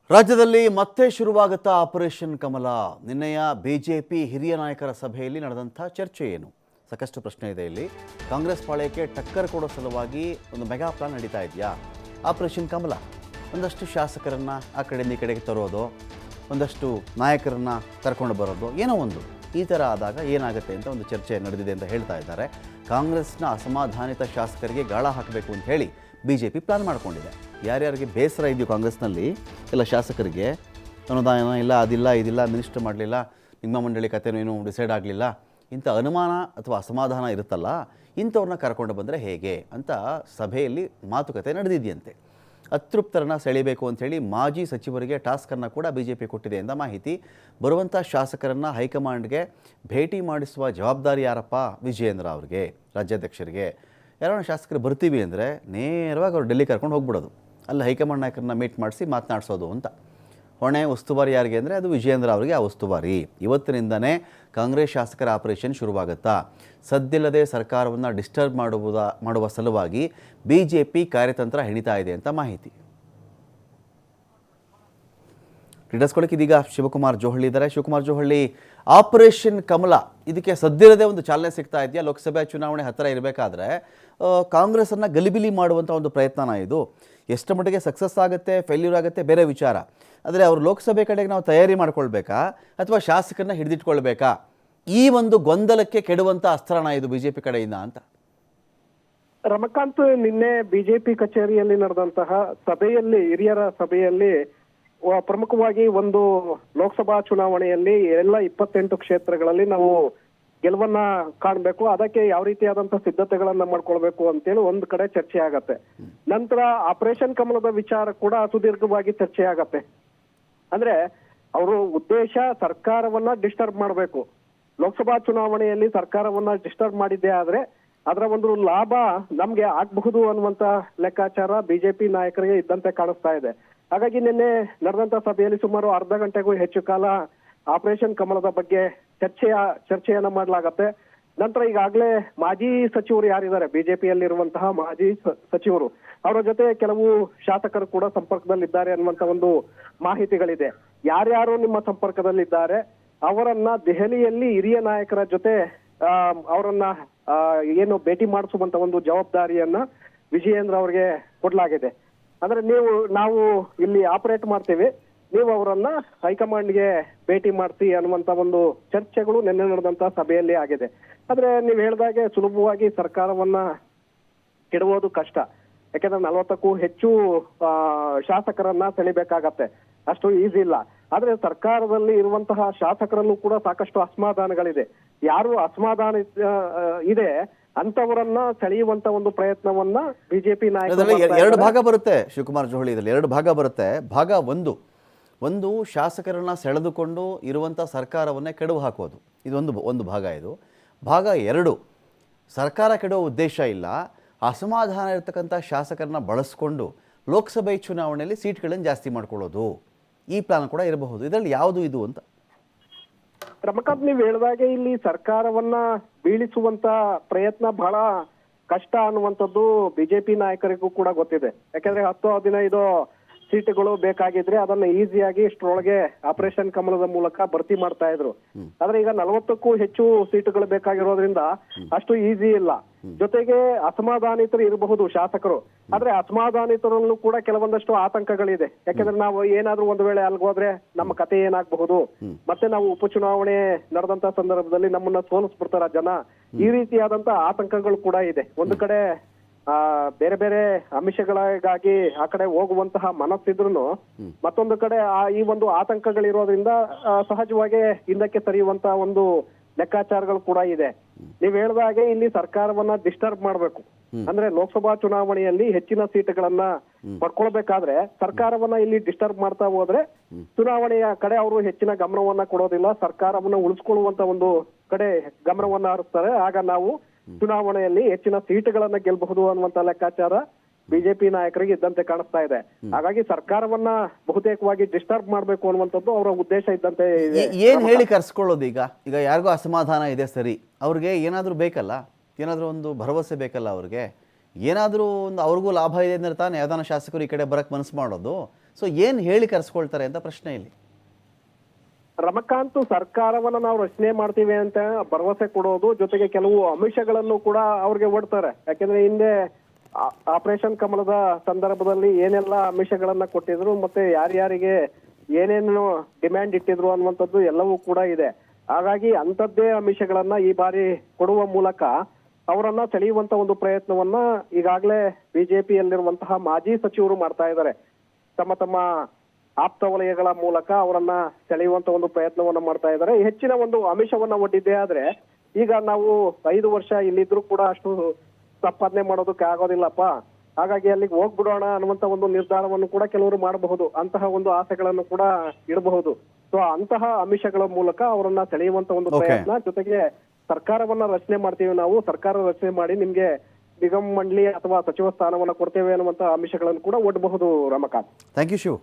ರಾಜ್ಯದಲ್ಲಿ ಮತ್ತೆ ಶುರುವಾಗುತ್ತಾ ಆಪರೇಷನ್ ಕಮಲ. ನಿನ್ನೆಯ ಬಿಜೆಪಿ ಹಿರಿಯ ನಾಯಕರ ಸಭೆಯಲ್ಲಿ ನಡೆದಂಥ ಚರ್ಚೆ ಏನು? ಸಾಕಷ್ಟು ಪ್ರಶ್ನೆ ಇದೆ ಇಲ್ಲಿ. ಕಾಂಗ್ರೆಸ್ ಪಾಳ್ಯಕ್ಕೆ ಟಕ್ಕರ್ ಕೊಡೋ ಸಲುವಾಗಿ ಒಂದು ಮೆಗಾ ಪ್ಲಾನ್ ನಡೀತಾ ಇದೆಯಾ? ಆಪರೇಷನ್ ಕಮಲ ಒಂದಷ್ಟು ಶಾಸಕರನ್ನು ಆ ಕಡೆಯಿಂದ ಈ ಕಡೆಗೆ ತರೋದು, ಒಂದಷ್ಟು ನಾಯಕರನ್ನು ಕರ್ಕೊಂಡು ಬರೋದು, ಏನೋ ಒಂದು ಈ ಥರ ಆದಾಗ ಏನಾಗುತ್ತೆ ಅಂತ ಒಂದು ಚರ್ಚೆ ನಡೆದಿದೆ ಅಂತ ಹೇಳ್ತಾ ಇದ್ದಾರೆ. ಕಾಂಗ್ರೆಸ್ನ ಅಸಮಾಧಾನಿತ ಶಾಸಕರಿಗೆ ಗಾಳ ಹಾಕಬೇಕು ಅಂತ ಹೇಳಿ ಬಿಜೆಪಿ ಪ್ಲಾನ್ ಮಾಡಿಕೊಂಡಿದೆ. ಯಾರ್ಯಾರಿಗೆ ಬೇಸರ ಇದೆಯೋ ಕಾಂಗ್ರೆಸ್ನಲ್ಲಿ ಎಲ್ಲ ಶಾಸಕರಿಗೆ, ಅನುದಾನ ಇಲ್ಲ, ಅದಿಲ್ಲ, ಇದಿಲ್ಲ, ಮಿನಿಸ್ಟರ್ ಮಾಡಲಿಲ್ಲ, ನಿಮ್ಮ ಮಂಡಳಿ ಕಥೆನೂ ಏನೂ ಡಿಸೈಡ್ ಆಗಲಿಲ್ಲ, ಇಂಥ ಅನುಮಾನ ಅಥವಾ ಅಸಮಾಧಾನ ಇರುತ್ತಲ್ಲ, ಇಂಥವ್ರನ್ನ ಕರ್ಕೊಂಡು ಬಂದರೆ ಹೇಗೆ ಅಂತ ಸಭೆಯಲ್ಲಿ ಮಾತುಕತೆ ನಡೆದಿದೆಯಂತೆ. ಅತೃಪ್ತರನ್ನ ಸೆಳಿಬೇಕು ಅಂಥೇಳಿ ಮಾಜಿ ಸಚಿವರಿಗೆ ಟಾಸ್ಕನ್ನು ಕೂಡ ಬಿಜೆಪಿ ಕೊಟ್ಟಿದೆ ಅಂತ ಮಾಹಿತಿ. ಬರುವಂಥ ಶಾಸಕರನ್ನು ಹೈಕಮಾಂಡ್ಗೆ ಭೇಟಿ ಮಾಡಿಸುವ ಜವಾಬ್ದಾರಿ ಯಾರಪ್ಪ? ವಿಜಯೇಂದ್ರ ಅವ್ರಿಗೆ, ರಾಜ್ಯಾಧ್ಯಕ್ಷರಿಗೆ. ಯಾರೋ ಶಾಸಕರು ಬರ್ತೀವಿ ಅಂದರೆ ನೇರವಾಗಿ ಅವ್ರು ಡೆಲ್ಲಿ ಕರ್ಕೊಂಡು ಹೋಗ್ಬಿಡೋದು, ಅಲ್ಲಿ ಹೈಕಮಾಂಡ್ ನಾಯಕರನ್ನ ಮೀಟ್ ಮಾಡಿಸಿ ಮಾತನಾಡಿಸೋದು ಅಂತ. ಹೊಣೆ ಉಸ್ತುವಾರಿ ಯಾರಿಗೆ ಅಂದರೆ ಅದು ವಿಜಯೇಂದ್ರ ಅವರಿಗೆ ಆ ಉಸ್ತುವಾರಿ. ಇವತ್ತಿನಿಂದನೇ ಕಾಂಗ್ರೆಸ್ ಶಾಸಕರ ಆಪರೇಷನ್ ಶುರುವಾಗುತ್ತಾ? ಸದ್ದಿಲ್ಲದೆ ಸರ್ಕಾರವನ್ನು ಡಿಸ್ಟರ್ಬ್ ಮಾಡುವ ಸಲುವಾಗಿ ಬಿಜೆಪಿ ಕಾರ್ಯತಂತ್ರ ಹೆಣಿತಾ ಇದೆ ಅಂತ ಮಾಹಿತಿ. ಕ್ರೀಡಿಸ್ಕೊಳ್ಳೋಕೆ ಇದೀಗ ಶಿವಕುಮಾರ್ ಜೋಹಳ್ಳಿ ಇದ್ದಾರೆ. ಶಿವಕುಮಾರ್ ಜೋಹಳ್ಳಿ, ಆಪರೇಷನ್ ಕಮಲ ಇದಕ್ಕೆ ಸದ್ದಿಲ್ಲದೆ ಒಂದು ಚಾಲನೆ ಸಿಗ್ತಾ ಇದೆಯಾ? ಲೋಕಸಭೆ ಚುನಾವಣೆ ಹತ್ತಿರ ಇರಬೇಕಾದ್ರೆ ಕಾಂಗ್ರೆಸ್ಸನ್ನು ಗಲಿಬಿಲಿ ಮಾಡುವಂಥ ಒಂದು ಪ್ರಯತ್ನನ ಇದು. ಎಷ್ಟು ಮಟ್ಟಿಗೆ ಸಕ್ಸಸ್ ಆಗುತ್ತೆ, ಫೇಲ್ಯೂರ್ ಆಗುತ್ತೆ ಬೇರೆ ವಿಚಾರ. ಆದರೆ ಅವರು ಲೋಕಸಭೆ ಕಡೆಗೆ ನಾವು ತಯಾರಿ ಮಾಡ್ಕೊಳ್ಬೇಕಾ ಅಥವಾ ಶಾಸಕರನ್ನ ಹಿಡಿದಿಟ್ಕೊಳ್ಬೇಕಾ? ಈ ಒಂದು ಗೊಂದಲಕ್ಕೆ ಕೆಡುವಂಥ ಅಸ್ತ್ರನ ಇದು ಬಿಜೆಪಿ ಕಡೆಯಿಂದ ಅಂತ. ರಮಕಾಂತ್, ನಿನ್ನೆ ಬಿಜೆಪಿ ಕಚೇರಿಯಲ್ಲಿ ನಡೆದಂತಹ ಸಭೆಯಲ್ಲಿ, ಹಿರಿಯರ ಸಭೆಯಲ್ಲಿ ಪ್ರಮುಖವಾಗಿ ಒಂದು ಲೋಕಸಭಾ ಚುನಾವಣೆಯಲ್ಲಿ ಎಲ್ಲ 28 ಕ್ಷೇತ್ರಗಳಲ್ಲಿ ನಾವು ಗೆಲುವನ್ನ ಕಾಣಬೇಕು, ಅದಕ್ಕೆ ಯಾವ ರೀತಿಯಾದಂತಹ ಸಿದ್ಧತೆಗಳನ್ನ ಮಾಡ್ಕೊಳ್ಬೇಕು ಅಂತೇಳಿ ಒಂದು ಕಡೆ ಚರ್ಚೆ ಆಗತ್ತೆ. ನಂತರ ಆಪರೇಷನ್ ಕಮಲದ ವಿಚಾರ ಕೂಡ ಸುದೀರ್ಘವಾಗಿ ಚರ್ಚೆ ಆಗತ್ತೆ. ಅಂದ್ರೆ ಅವರು ಉದ್ದೇಶ ಸರ್ಕಾರವನ್ನ ಡಿಸ್ಟರ್ಬ್ ಮಾಡಬೇಕು. ಲೋಕಸಭಾ ಚುನಾವಣೆಯಲ್ಲಿ ಸರ್ಕಾರವನ್ನ ಡಿಸ್ಟರ್ಬ್ ಮಾಡಿದ್ದೇ ಆದ್ರೆ ಅದರ ಒಂದು ಲಾಭ ನಮ್ಗೆ ಆಗ್ಬಹುದು ಅನ್ನುವಂತ ಲೆಕ್ಕಾಚಾರ ಬಿಜೆಪಿ ನಾಯಕರಿಗೆ ಇದ್ದಂತೆ ಕಾಣಿಸ್ತಾ ಇದೆ. ಹಾಗಾಗಿ ನಿನ್ನೆ ನಡೆದಂತ ಸಭೆಯಲ್ಲಿ ಸುಮಾರು ಅರ್ಧ ಗಂಟೆಗೂ ಹೆಚ್ಚು ಕಾಲ ಆಪರೇಷನ್ ಕಮಲದ ಬಗ್ಗೆ ಚರ್ಚೆಯನ್ನ ಮಾಡಲಾಗತ್ತೆ. ನಂತರ ಈಗಾಗಲೇ ಮಾಜಿ ಸಚಿವರು ಯಾರಿದ್ದಾರೆ, ಬಿಜೆಪಿಯಲ್ಲಿರುವಂತಹ ಮಾಜಿ ಸಚಿವರು, ಅವರ ಜೊತೆ ಕೆಲವು ಶಾಸಕರು ಕೂಡ ಸಂಪರ್ಕದಲ್ಲಿದ್ದಾರೆ ಅನ್ನುವಂತ ಒಂದು ಮಾಹಿತಿಗಳಿದೆ. ಯಾರ್ಯಾರು ನಿಮ್ಮ ಸಂಪರ್ಕದಲ್ಲಿದ್ದಾರೆ ಅವರನ್ನ ದೆಹಲಿಯಲ್ಲಿ ಹಿರಿಯ ನಾಯಕರ ಜೊತೆ ಅವರನ್ನ ಏನು ಭೇಟಿ ಮಾಡಿಸುವಂತ ಒಂದು ಜವಾಬ್ದಾರಿಯನ್ನ ವಿಜಯೇಂದ್ರ ಅವರಿಗೆ ಕೊಡ್ಲಾಗಿದೆ. ಅಂದ್ರೆ ನಾವು ಇಲ್ಲಿ ಆಪರೇಟ್ ಮಾಡ್ತೀವಿ, ನೀವು ಅವರನ್ನ ಹೈಕಮಾಂಡ್ಗೆ ಭೇಟಿ ಮಾಡ್ತಿ ಅನ್ನುವಂತ ಒಂದು ಚರ್ಚೆಗಳು ನಿನ್ನೆ ನಡೆದಂತ ಸಭೆಯಲ್ಲಿ ಆಗಿದೆ. ಆದ್ರೆ ನೀವು ಹೇಳಿದಾಗೆ ಸುಲಭವಾಗಿ ಸರ್ಕಾರವನ್ನ ಕೆಡವೋದು ಕಷ್ಟ. ಯಾಕಂದ್ರೆ 40ಕ್ಕೂ ಹೆಚ್ಚು ಶಾಸಕರನ್ನ ಸೆಳಿಬೇಕಾಗತ್ತೆ, ಅಷ್ಟು ಈಸಿ ಇಲ್ಲ. ಆದ್ರೆ ಸರ್ಕಾರದಲ್ಲಿ ಇರುವಂತಹ ಶಾಸಕರಲ್ಲೂ ಕೂಡ ಸಾಕಷ್ಟು ಅಸಮಾಧಾನಗಳಿದೆ. ಯಾರು ಅಸಮಾಧಾನ ಇದೆ ಅಂತವರನ್ನ ಸೆಳೆಯುವಂತ ಒಂದು ಪ್ರಯತ್ನವನ್ನ ಬಿಜೆಪಿ ನಾಯಕರು. ಎರಡು ಭಾಗ ಬರುತ್ತೆ ಶಿವಕುಮಾರ್ ಜೋಹಳಿ, ಇದರಲ್ಲಿ ಎರಡು ಭಾಗ ಬರುತ್ತೆ. ಭಾಗ ಒಂದು ಶಾಸಕರನ್ನ ಸೆಳೆದುಕೊಂಡು ಇರುವಂಥ ಸರ್ಕಾರವನ್ನೇ ಕೆಡವು ಹಾಕೋದು, ಇದೊಂದು ಭಾಗ. ಇದು ಭಾಗ 2, ಸರ್ಕಾರ ಕೆಡುವ ಉದ್ದೇಶ ಇಲ್ಲ, ಅಸಮಾಧಾನ ಇರತಕ್ಕಂಥ ಶಾಸಕರನ್ನ ಬಳಸ್ಕೊಂಡು ಲೋಕಸಭೆ ಚುನಾವಣೆಯಲ್ಲಿ ಸೀಟ್ಗಳನ್ನು ಜಾಸ್ತಿ ಮಾಡ್ಕೊಳ್ಳೋದು. ಈ ಪ್ಲಾನ್ ಕೂಡ ಇರಬಹುದು. ಇದರಲ್ಲಿ ಯಾವುದು ಇದು ಅಂತ? ರಮಕಾಂತ್, ನೀವು ಹೇಳಿದಾಗೆ ಇಲ್ಲಿ ಸರ್ಕಾರವನ್ನ ಬೀಳಿಸುವಂತ ಪ್ರಯತ್ನ ಬಹಳ ಕಷ್ಟ ಅನ್ನುವಂಥದ್ದು ಬಿಜೆಪಿ ನಾಯಕರಿಗೂ ಕೂಡ ಗೊತ್ತಿದೆ. ಯಾಕಂದ್ರೆ 10-15 ಸೀಟುಗಳು ಬೇಕಾಗಿದ್ರೆ ಅದನ್ನ ಈಸಿಯಾಗಿ ಇಷ್ಟರೊಳಗೆ ಆಪರೇಷನ್ ಕಮಲದ ಮೂಲಕ ಭರ್ತಿ ಮಾಡ್ತಾ ಇದ್ರು. ಆದ್ರೆ ಈಗ 40ಕ್ಕೂ ಹೆಚ್ಚು ಸೀಟುಗಳು ಬೇಕಾಗಿರೋದ್ರಿಂದ ಅಷ್ಟು ಈಸಿ ಇಲ್ಲ. ಜೊತೆಗೆ ಅಸಮಾಧಾನಿತರು ಇರಬಹುದು ಶಾಸಕರು, ಆದ್ರೆ ಅಸಮಾಧಾನಿತರಲ್ಲೂ ಕೂಡ ಕೆಲವೊಂದಷ್ಟು ಆತಂಕಗಳಿದೆ. ಯಾಕಂದ್ರೆ ನಾವು ಏನಾದ್ರೂ ಒಂದು ವೇಳೆ ಅಲ್ಗೋದ್ರೆ ನಮ್ಮ ಕತೆ ಏನಾಗಬಹುದು, ಮತ್ತೆ ನಾವು ಉಪಚುನಾವಣೆ ನಡೆದಂತ ಸಂದರ್ಭದಲ್ಲಿ ನಮ್ಮನ್ನ ಸೋಲಿಸ್ಬಿಡ್ತಾರ ಜನ, ಈ ರೀತಿಯಾದಂತ ಆತಂಕಗಳು ಕೂಡ ಇದೆ. ಒಂದು ಕಡೆ ಬೇರೆ ಬೇರೆ ಅಂಶಗಳಿಗಾಗಿ ಆ ಕಡೆ ಹೋಗುವಂತಹ ಮನಸ್ಸಿದ್ರು, ಮತ್ತೊಂದು ಕಡೆ ಈ ಒಂದು ಆತಂಕಗಳಿರೋದ್ರಿಂದ ಸಹಜವಾಗಿ ಹಿಂದಕ್ಕೆ ಸರಿಯುವಂತ ಒಂದು ಲೆಕ್ಕಾಚಾರಗಳು ಕೂಡ ಇದೆ. ನೀವ್ ಹೇಳಿದಾಗೆ ಇಲ್ಲಿ ಸರ್ಕಾರವನ್ನ ಡಿಸ್ಟರ್ಬ್ ಮಾಡ್ಬೇಕು ಅಂದ್ರೆ ಲೋಕಸಭಾ ಚುನಾವಣೆಯಲ್ಲಿ ಹೆಚ್ಚಿನ ಸೀಟುಗಳನ್ನ ಪಡ್ಕೊಳ್ಬೇಕಾದ್ರೆ ಸರ್ಕಾರವನ್ನ ಇಲ್ಲಿ ಡಿಸ್ಟರ್ಬ್ ಮಾಡ್ತಾ ಹೋದ್ರೆ ಚುನಾವಣೆಯ ಕಡೆ ಅವರು ಹೆಚ್ಚಿನ ಗಮನವನ್ನ ಕೊಡೋದಿಲ್ಲ, ಸರ್ಕಾರವನ್ನ ಉಳಿಸ್ಕೊಳ್ಳುವಂತ ಒಂದು ಕಡೆ ಗಮನವನ್ನ ಹರಿಸ್ತಾರೆ. ಆಗ ನಾವು ಚುನಾವಣೆಯಲ್ಲಿ ಹೆಚ್ಚಿನ ಸೀಟುಗಳನ್ನ ಗೆಲ್ಲಬಹುದು ಅನ್ನುವಂತ ಲೆಕ್ಕಾಚಾರ ಬಿಜೆಪಿ ನಾಯಕರಿಗೆ ಇದ್ದಂತೆ ಕಾಣಿಸ್ತಾ ಇದೆ. ಹಾಗಾಗಿ ಸರ್ಕಾರವನ್ನ ಬಹುತೇಕವಾಗಿ ಡಿಸ್ಟರ್ಬ್ ಮಾಡ್ಬೇಕು ಅನ್ನುವಂಥದ್ದು ಅವರ ಉದ್ದೇಶ ಇದ್ದಂತೆ ಇದೆ. ಏನ್ ಹೇಳಿ ಕರ್ಸ್ಕೊಳ್ಳೋದು? ಈಗ ಯಾರಿಗೂ ಅಸಮಾಧಾನ ಇದೆ, ಸರಿ, ಅವ್ರಿಗೆ ಏನಾದ್ರೂ ಬೇಕಲ್ಲ, ಏನಾದ್ರೂ ಒಂದು ಭರವಸೆ ಬೇಕಲ್ಲ, ಅವ್ರಿಗೆ ಏನಾದರೂ ಒಂದು ಅವ್ರಿಗೂ ಲಾಭ ಇದೆ ಅಂದ್ರೆ ತಾನೇ ಯಾವ್ದಾನ ಶಾಸಕರು ಈ ಕಡೆ ಬರಕ್ಕೆ ಮನಸ್ಸು ಮಾಡೋದು. ಸೊ ಏನು ಹೇಳಿ ಕರೆಸ್ಕೊಳ್ತಾರೆ ಅಂತ ಪ್ರಶ್ನೆ ಇಲ್ಲಿ. ರಮಕಾಂತ್ ಸರ್ಕಾರವನ್ನ ನಾವು ರಚನೆ ಮಾಡ್ತೀವಿ ಅಂತ ಭರವಸೆ ಕೊಡೋದು ಜೊತೆಗೆ ಕೆಲವು ಆಮಿಷಗಳನ್ನು ಕೂಡ ಅವ್ರಿಗೆ ಒಡ್ತಾರೆ. ಯಾಕೆಂದ್ರೆ ಹಿಂದೆ ಆಪರೇಷನ್ ಕಮಲದ ಸಂದರ್ಭದಲ್ಲಿ ಏನೆಲ್ಲ ಆಮಿಷಗಳನ್ನ ಕೊಟ್ಟಿದ್ರು ಮತ್ತೆ ಯಾರ್ಯಾರಿಗೆ ಏನೇನು ಡಿಮ್ಯಾಂಡ್ ಇಟ್ಟಿದ್ರು ಅನ್ನುವಂಥದ್ದು ಎಲ್ಲವೂ ಕೂಡ ಇದೆ. ಹಾಗಾಗಿ ಅಂಥದ್ದೇ ಆಮಿಷಗಳನ್ನ ಈ ಬಾರಿ ಕೊಡುವ ಮೂಲಕ ಅವರನ್ನ ಸೆಳೆಯುವಂತ ಒಂದು ಪ್ರಯತ್ನವನ್ನ ಈಗಾಗಲೇ ಬಿಜೆಪಿಯಲ್ಲಿರುವಂತಹ ಮಾಜಿ ಸಚಿವರು ಮಾಡ್ತಾ ಇದ್ದಾರೆ. ತಮ್ಮ ತಮ್ಮ ಆಪ್ತ ವಲಯಗಳ ಮೂಲಕ ಅವರನ್ನ ಸೆಳೆಯುವಂತ ಒಂದು ಪ್ರಯತ್ನವನ್ನ ಮಾಡ್ತಾ ಇದ್ದಾರೆ. ಹೆಚ್ಚಿನ ಒಂದು ಆಮಿಷವನ್ನ ಒಡ್ಡಿದ್ದೆ ಆದ್ರೆ ಈಗ ನಾವು 5 ವರ್ಷ ಇಲ್ಲಿದ್ರು ಕೂಡ ಅಷ್ಟು ಸಂಪಾದನೆ ಮಾಡೋದಕ್ಕೆ ಆಗೋದಿಲ್ಲಪ್ಪ, ಹಾಗಾಗಿ ಅಲ್ಲಿಗೆ ಹೋಗ್ಬಿಡೋಣ ಅನ್ನುವಂತ ಒಂದು ನಿರ್ಧಾರವನ್ನು ಕೂಡ ಕೆಲವರು ಮಾಡಬಹುದು. ಅಂತಹ ಒಂದು ಆಸೆಗಳನ್ನು ಕೂಡ ಇಡಬಹುದು. ಸೊ ಅಂತಹ ಆಮಿಷಗಳ ಮೂಲಕ ಅವರನ್ನ ಸೆಳೆಯುವಂತ ಒಂದು ಪ್ರಯತ್ನ, ಜೊತೆಗೆ ಸರ್ಕಾರವನ್ನ ರಚನೆ ಮಾಡ್ತೀವಿ ನಾವು, ಸರ್ಕಾರ ರಚನೆ ಮಾಡಿ ನಿಮ್ಗೆ ನಿಗಮ ಮಂಡಳಿ ಅಥವಾ ಸಚಿವ ಸ್ಥಾನವನ್ನ ಕೊಡ್ತೇವೆ ಅನ್ನುವಂತ ಆಮಿಷಗಳನ್ನು ಕೂಡ ಒಡ್ಡಬಹುದು. Ramakant, thank you Shiv.